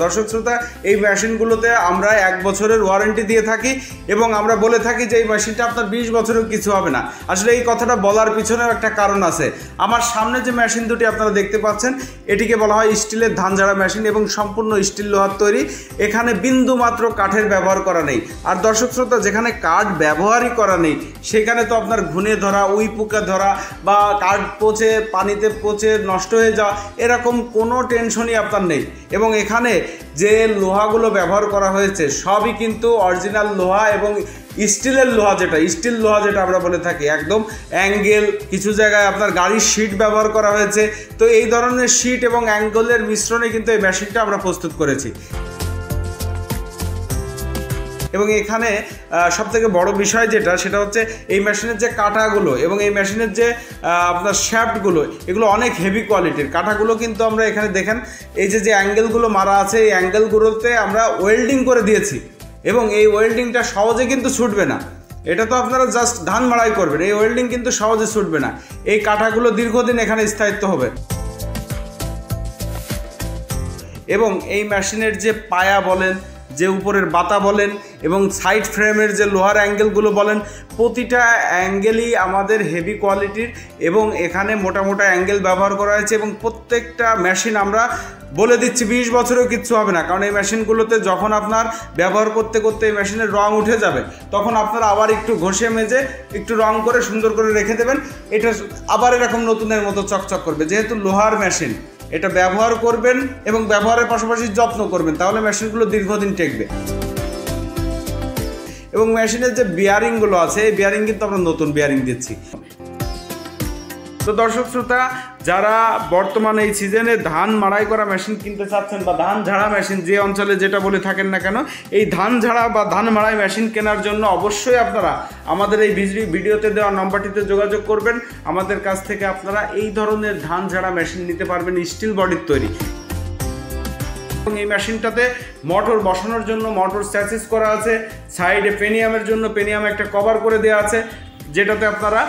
দর্শক শ্রোতা, এই মেশিনগুলোতে আমরা 1 বছরের ওয়ারেন্টি দিয়ে থাকি এবং আমরা বলে থাকি যে এই মেশিনটা আপনার 20 বছরেও কিছু হবে না। আসলে এই কথাটা বলার পিছনেও একটা কারণ আছে। আমার সামনে যে মেশিন দুটি আপনারা দেখতে পাচ্ছেন, এটিকে বলা হয় স্টিলের ধান ঝাড়া মেশিন এবং সম্পূর্ণ স্টিল লোহার তৈরি। এখানে বিন্দু মাত্র কাঠের ব্যবহার করা নেই। আর দর্শক শ্রোতা, যেখানে কাঠ ব্যবহারই করা নেই সেখানে তো আপনার ঘুনে ধরা, উই পোকা ধরা বা কাঠ পচে পানিতে পচে নষ্ট হয়ে যাওয়া এরকম কোনো টেনশনই আপনার নেই। এবং এখানে যে লোহাগুলো ব্যবহার করা হয়েছে সবই কিন্তু অরিজিনাল লোহা এবং স্টিলের লোহা, স্টিল লোহা যেটা আমরা বলে থাকি, একদম অ্যাঙ্গেল, কিছু জায়গায় আপনার গাড়ির শিট ব্যবহার করা হয়েছে। তো এই ধরনের শিট এবং অ্যাঙ্গেলের মিশ্রণে কিন্তু এই মেশিনটা আমরা প্রস্তুত করেছি। এবং এখানে সবথেকে বড় বিষয় সেটা হচ্ছে এই মেশিনের যে কাঁটাগুলো এবং এই মেশিনের যে আপনার শ্যাফটগুলো, এগুলো অনেক হেভি কোয়ালিটির। কাঁটাগুলো কিন্তু আমরা এখানে দেখেন, এই যে অ্যাঙ্গেলগুলো মারা আছে, এই অ্যাঙ্গেলগুলোতে আমরা ওয়েল্ডিং করে দিয়েছি এবং এই ওয়েল্ডিংটা সহজে কিন্তু ছুটবে না। এটা তো আপনারা জাস্ট ধান মাড়াই করবেন, এই ওয়েল্ডিং কিন্তু সহজে ছুটবে না। এই কাঁটাগুলো দীর্ঘদিন এখানে স্থায়িত্ব হবে। এবং এই মেশিনের যে পায়া বলেন, যে উপরের বাতা বলেন এবং সাইড ফ্রেমের যে লোহার অ্যাঙ্গেলগুলো বলেন, প্রতিটা অ্যাঙ্গেলই আমাদের হেভি কোয়ালিটির এবং এখানে মোটা মোটা অ্যাঙ্গেল ব্যবহার করা হয়েছে। এবং প্রত্যেকটা মেশিন আমরা বলে দিচ্ছি 20 বছরেও কিচ্ছু হবে না, কারণ এই মেশিনগুলোতে যখন আপনার ব্যবহার করতে করতে এই মেশিনের রং উঠে যাবে তখন আপনারা আবার একটু ঘষে মেজে একটু রং করে সুন্দর করে রেখে দেবেন, এটা আবার এরকম নতুনের মতো চকচক করবে। যেহেতু লোহার মেশিন, এটা ব্যবহার করবেন এবং ব্যবহারের পাশাপাশি যত্ন করবেন, তাহলে মেশিনগুলো দীর্ঘদিন টেকবে। এবং মেশিনের যে বিয়ারিংগুলো আছে, এই বিয়ারিং কিন্তু আমরা নতুন বিয়ারিং দিচ্ছি। তো দর্শক শ্রোতা, যারা বর্তমানে এই সিজনে ধান মাড়াই করা মেশিন কিনতে চাচ্ছেন বা ধান ঝাড়া মেশিন, যে অঞ্চলে যেটা বলে থাকেন না কেন, এই ধান ঝাড়া বা ধান মাড়াই মেশিন কেনার জন্য অবশ্যই আপনারা আমাদের এই ভিডিওতে দেওয়া নম্বরটিতে যোগাযোগ করবেন। আমাদের কাছ থেকে আপনারা এই ধরনের ধান ঝাড়া মেশিন নিতে পারবেন, স্টিল বডির তৈরি। এবং এই মেশিনটাতে মোটর বসানোর জন্য মোটর স্যাচিস করা আছে, সাইডে পেনিয়ামের জন্য পেনিয়াম একটা কভার করে দেওয়া আছে, যেটাতে আপনারা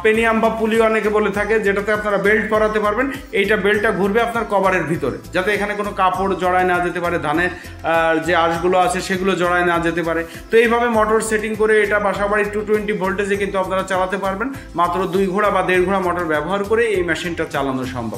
পেনিয়াম বা পুলি অনেকে বলে থাকে, যেটাতে আপনারা বেল্ট করাতে পারবেন। এইটা বেল্টটা ঘুরবে আপনার কভারের ভিতরে, যাতে এখানে কোনো কাপড় জড়ায় না যেতে পারে, ধানের যে আঁশগুলো আছে সেগুলো জড়ায় না যেতে পারে। তো এইভাবে মোটর সেটিং করে এটা বাসাবাড়ি 220 ভোল্টেজে কিন্তু আপনারা চালাতে পারবেন। মাত্র 2 ঘোড়া বা 1.5 ঘোড়া মোটর ব্যবহার করে এই মেশিনটা চালানো সম্ভব।